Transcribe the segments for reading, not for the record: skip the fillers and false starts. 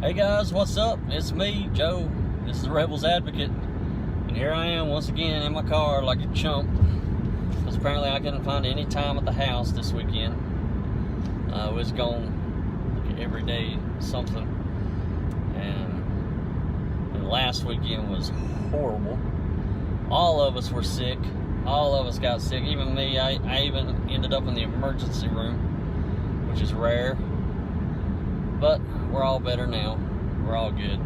Hey guys, what's up? It's me, Joe. This is the Rebels Advocate. And here I am once again in my car like a chump. Because apparently I couldn't find any time at the house this weekend. I was gone like every day something. And last weekend was horrible. All of us were sick. All of us got sick. Even me. I even ended up in the emergency room, which is rare. But we're all better now. We're all good.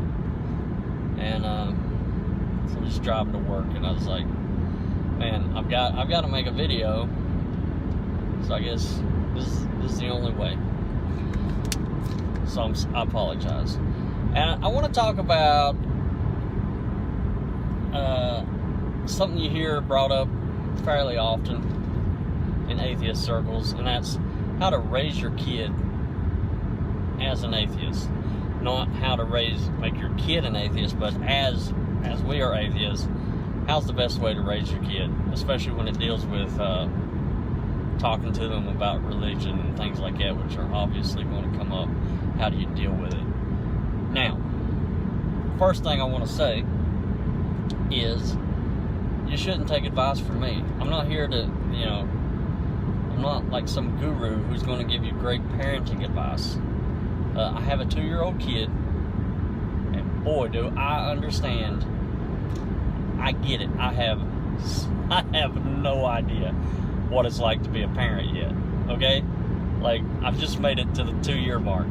And so I'm just driving to work, and I was like, man, I've got to make a video. So I guess this is the only way. So I apologize. And I want to talk about something you hear brought up fairly often in atheist circles, and that's how to raise your kid as an atheist. Not how to make your kid an atheist, but as we are atheists, how's the best way to raise your kid, especially when it deals with talking to them about religion and things like that, which are obviously going to come up. How do you deal with it? Now, first thing I want to say is you shouldn't take advice from me. I'm not here to, I'm not like some guru who's going to give you great parenting advice. I have a 2-year-old kid, and boy, do I understand. I get it. I have no idea what it's like to be a parent yet. Okay, like I've just made it to the 2-year mark.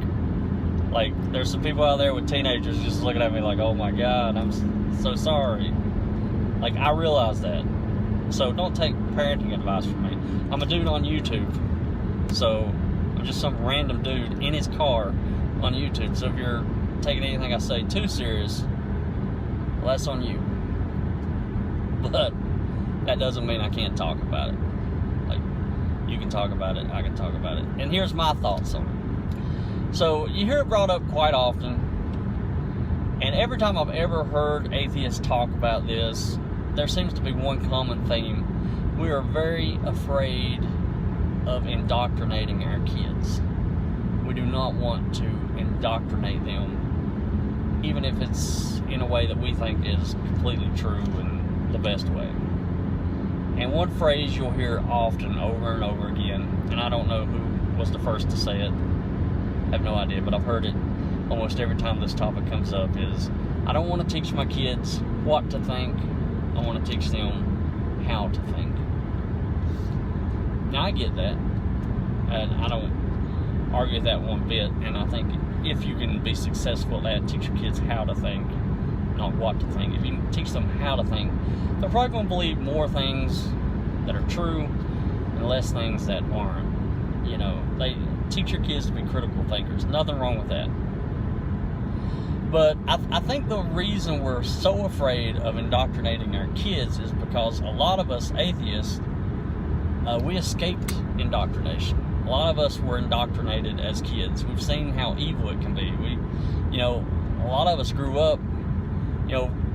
Like there's some people out there with teenagers just looking at me like, "Oh my God, I'm so sorry." Like I realize that. So don't take parenting advice from me. I'm a dude on YouTube, so I'm just some random dude in his car on YouTube. So if you're taking anything I say too serious, well, that's on you. But that doesn't mean I can't talk about it. Like, you can talk about it, I can talk about it. And here's my thoughts on it. So you hear it brought up quite often, and every time I've ever heard atheists talk about this, there seems to be one common theme. We are very afraid of indoctrinating our kids. We do not want to indoctrinate them, even if it's in a way that we think is completely true and the best way. And one phrase you'll hear often over and over again, and I don't know who was the first to say it, I have no idea, but I've heard it almost every time this topic comes up, is I don't want to teach my kids what to think, I want to teach them how to think. Now I get that, and I don't argue that one bit, and I think if you can be successful at that, teach your kids how to think, not what to think. If you can teach them how to think, they're probably going to believe more things that are true and less things that aren't. They teach your kids to be critical thinkers. Nothing wrong with that. But I think the reason we're so afraid of indoctrinating our kids is because a lot of us atheists, we escaped indoctrination. A lot of us were indoctrinated as kids. We've seen how evil it can be. A lot of us grew up,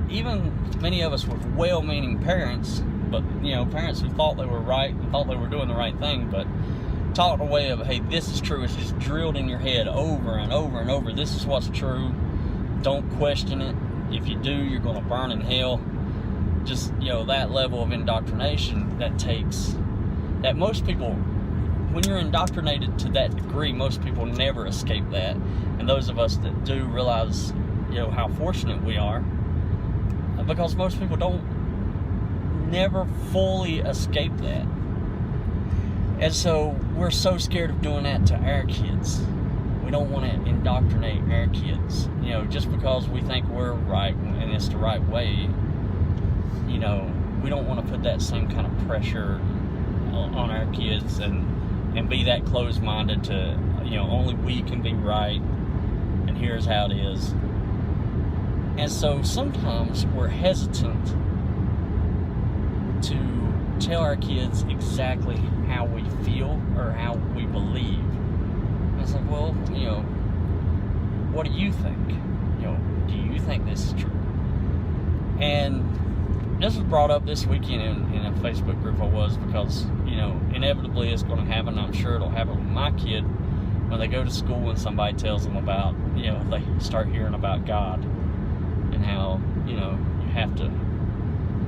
even many of us with well-meaning parents, but, parents who thought they were right and thought they were doing the right thing, but taught a way of, hey, this is true. It's just drilled in your head over and over and over. This is what's true. Don't question it. If you do, you're going to burn in hell. Just, that level of indoctrination that most people, when you're indoctrinated to that degree, most people never escape that. And those of us that do realize, how fortunate we are, because most people never fully escape that. And so we're so scared of doing that to our kids. We don't want to indoctrinate our kids, just because we think we're right and it's the right way. We don't want to put that same kind of pressure on our kids and be that closed-minded to, only we can be right, and here's how it is. And so sometimes we're hesitant to tell our kids exactly how we feel or how we believe. And it's like, well, what do you think? Do you think this is true? And this was brought up this weekend in a Facebook group I was, because, inevitably it's going to happen. I'm sure it'll happen with my kid when they go to school and somebody tells them about, they start hearing about God and how, you have to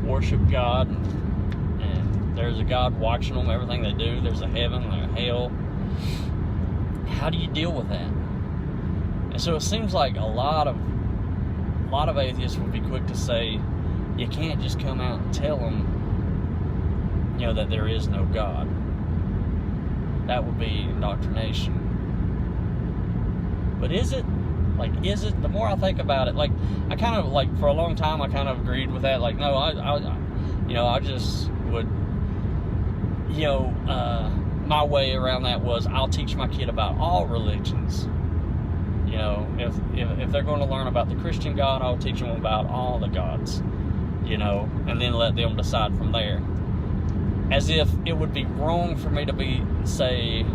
worship God and there's a God watching them, everything they do. There's a heaven and a hell. How do you deal with that? And so it seems like a lot of atheists would be quick to say, you can't just come out and tell them, that there is no God. That would be indoctrination. But is it? The more I think about it, I kind of, for a long time, I kind of agreed with that. No, I just would, my way around that was, I'll teach my kid about all religions. If they're going to learn about the Christian God, I'll teach them about all the gods, and then let them decide from there. As if it would be wrong for me to say,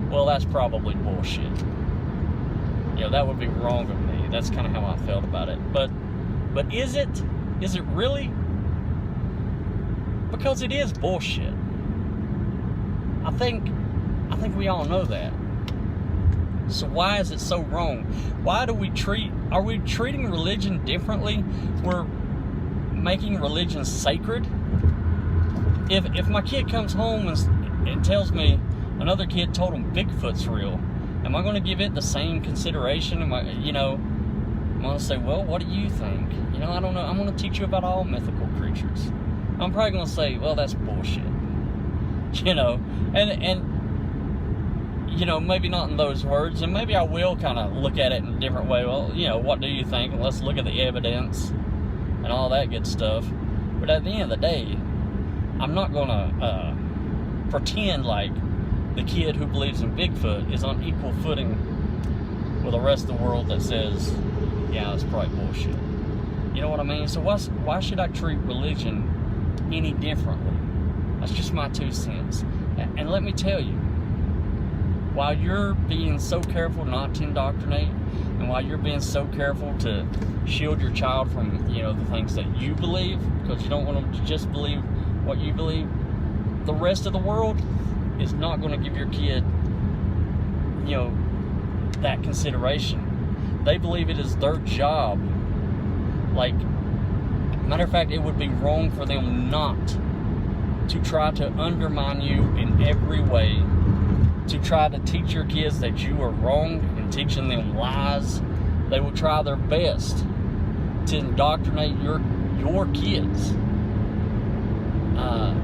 well, that's probably bullshit. That would be wrong of me. That's kind of how I felt about it. But is it? Is it really? Because it is bullshit. I think we all know that. So why is it so wrong? Why do are we treating religion differently? We're making religion sacred? If my kid comes home and tells me another kid told him Bigfoot's real, am I going to give it the same consideration? I'm going to say, well, what do you think? I don't know. I'm going to teach you about all mythical creatures. I'm probably going to say, well, that's bullshit. And maybe not in those words, and maybe I will kind of look at it in a different way. Well, what do you think? Let's look at the evidence and all that good stuff. But at the end of the day, I'm not going to pretend like the kid who believes in Bigfoot is on equal footing with the rest of the world that says, yeah, that's probably bullshit. You know what I mean? So why should I treat religion any differently? That's just my 2 cents. And let me tell you, while you're being so careful not to indoctrinate, and while you're being so careful to shield your child from, the things that you believe, because you don't want them to just believe what you believe, the rest of the world is not going to give your kid, that consideration. They believe it is their job. Matter of fact, it would be wrong for them not to try to undermine you in every way, to try to teach your kids that you are wrong and teaching them lies. They will try their best to indoctrinate your kids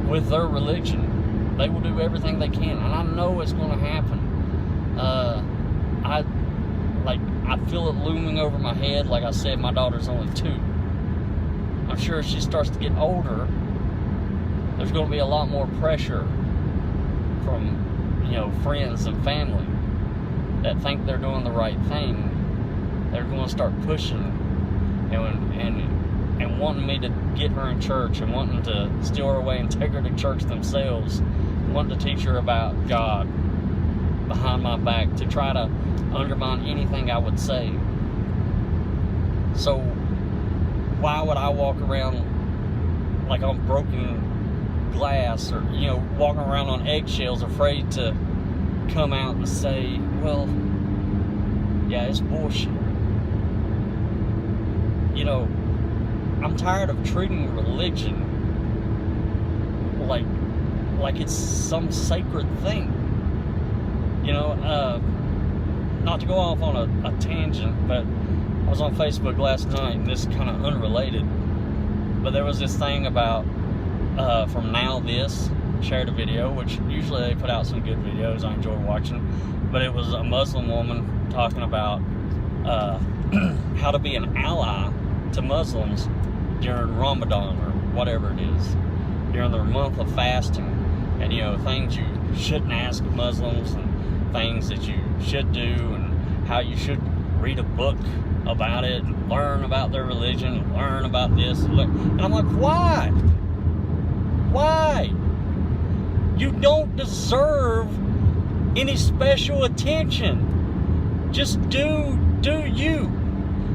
with their religion. They will do everything they can, and I know it's going to happen. I feel it looming over my head. Like I said, my daughter's only 2. I'm sure as she starts to get older, there's going to be a lot more pressure from friends and family that think they're doing the right thing. They're going to start pushing and wanting me to get her in church, and wanting to steal her away and take her to church themselves, wanting to teach her about God behind my back, to try to undermine anything I would say. So why would I walk around like on broken glass, or walking around on eggshells, afraid to come out and say, well, yeah, it's bullshit? I'm tired of treating religion like it's some sacred thing. Not to go off on a tangent, but I was on Facebook last night, and this is kind of unrelated, but there was this thing about from Now This shared a video, which usually they put out some good videos I enjoy watching, but it was a Muslim woman talking about how to be an ally to Muslims during Ramadan, or whatever it is, during their month of fasting, and things you shouldn't ask Muslims, and things that you should do, and how you should read a book about it, and learn about their religion, and learn about this, and I'm like, why? You don't deserve any special attention. Just do you.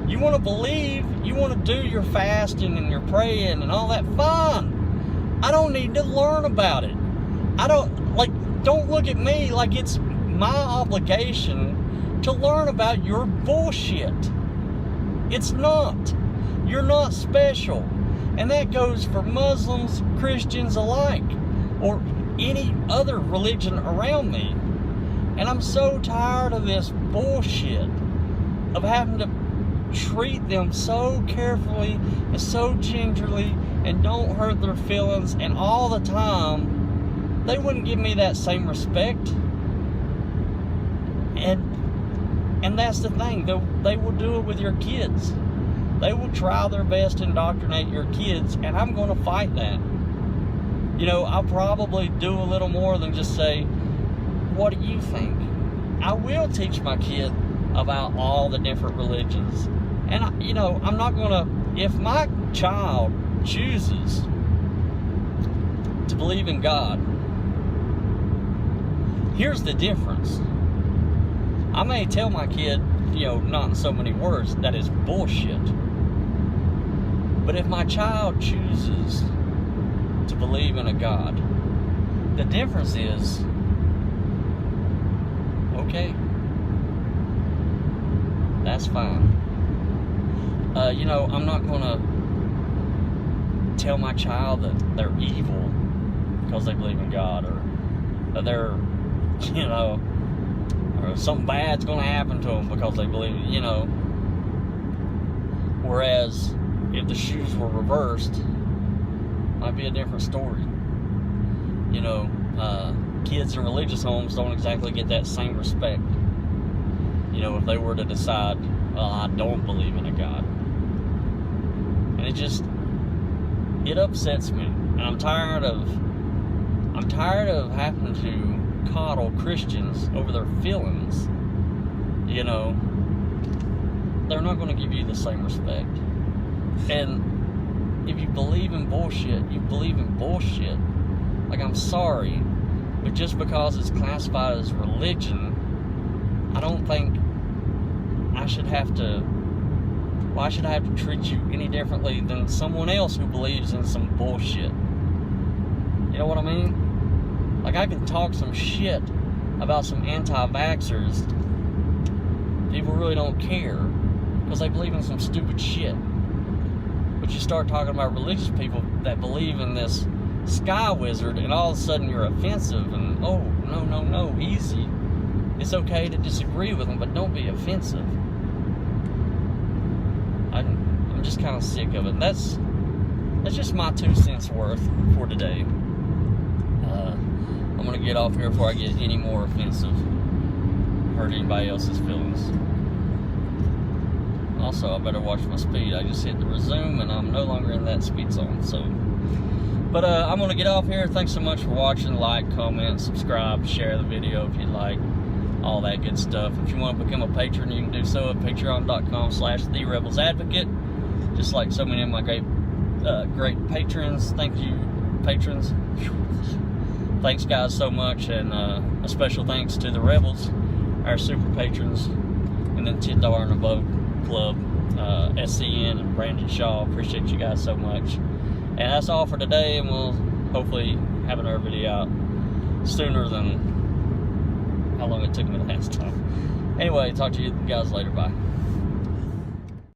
You want to believe, you want to do your fasting and your praying and all that, fine. I don't need to learn about it. Don't look at me like it's my obligation to learn about your bullshit. It's not. You're not special. And that goes for Muslims, Christians alike, or any other religion around me. And I'm so tired of this bullshit, of having to treat them so carefully and so gingerly and don't hurt their feelings, and all the time they wouldn't give me that same respect. And that's the thing, they will do it with your kids. They will try their best to indoctrinate your kids, and I'm going to fight that. You know, I'll probably do a little more than just say, what do you think? I will teach my kid about all the different religions. And, you know, I'm not going to, if my child chooses to believe in God, here's the difference. I may tell my kid, you know, not in so many words, that is bullshit. But if my child chooses to believe in a God, the difference is, okay, that's fine. You know, I'm not going to tell my child that they're evil because they believe in God, or that they're, you know, or something bad's going to happen to them because they believe, you know. Whereas if the shoes were reversed, it might be a different story. You know, kids in religious homes don't exactly get that same respect. You know, if they were to decide, well, I don't believe in a God. And it upsets me. And I'm tired of having to coddle Christians over their feelings. You know, they're not going to give you the same respect. And if you believe in bullshit, you believe in bullshit. Like, I'm sorry, but just because it's classified as religion, I don't think I should have to, why should I have to treat you any differently than someone else who believes in some bullshit? You know what I mean? Like, I can talk some shit about some anti-vaxxers. People really don't care because they believe in some stupid shit. But you start talking about religious people that believe in this sky wizard, and all of a sudden you're offensive, and oh, no, easy. It's okay to disagree with them, but don't be offensive. I'm just kind of sick of it. That's just my 2 cents worth for today. I'm going to get off here before I get any more offensive, hurt anybody else's feelings. Also, I better watch my speed. I just hit the resume, and I'm no longer in that speed zone. So, but I'm going to get off here. Thanks so much for watching. Like, comment, subscribe, share the video if you'd like. All that good stuff. If you want to become a patron, you can do so at patreon.com/TheRebelsAdvocate. Just like so many of my great patrons. Thank you, patrons. Thanks, guys, so much. And a special thanks to the Rebels, our super patrons, and then $10 and above club, SCN and Brandon Shaw. Appreciate you guys so much. And that's all for today, and we'll hopefully have another video out sooner than how long it took me last time. Anyway, talk to you guys later. Bye.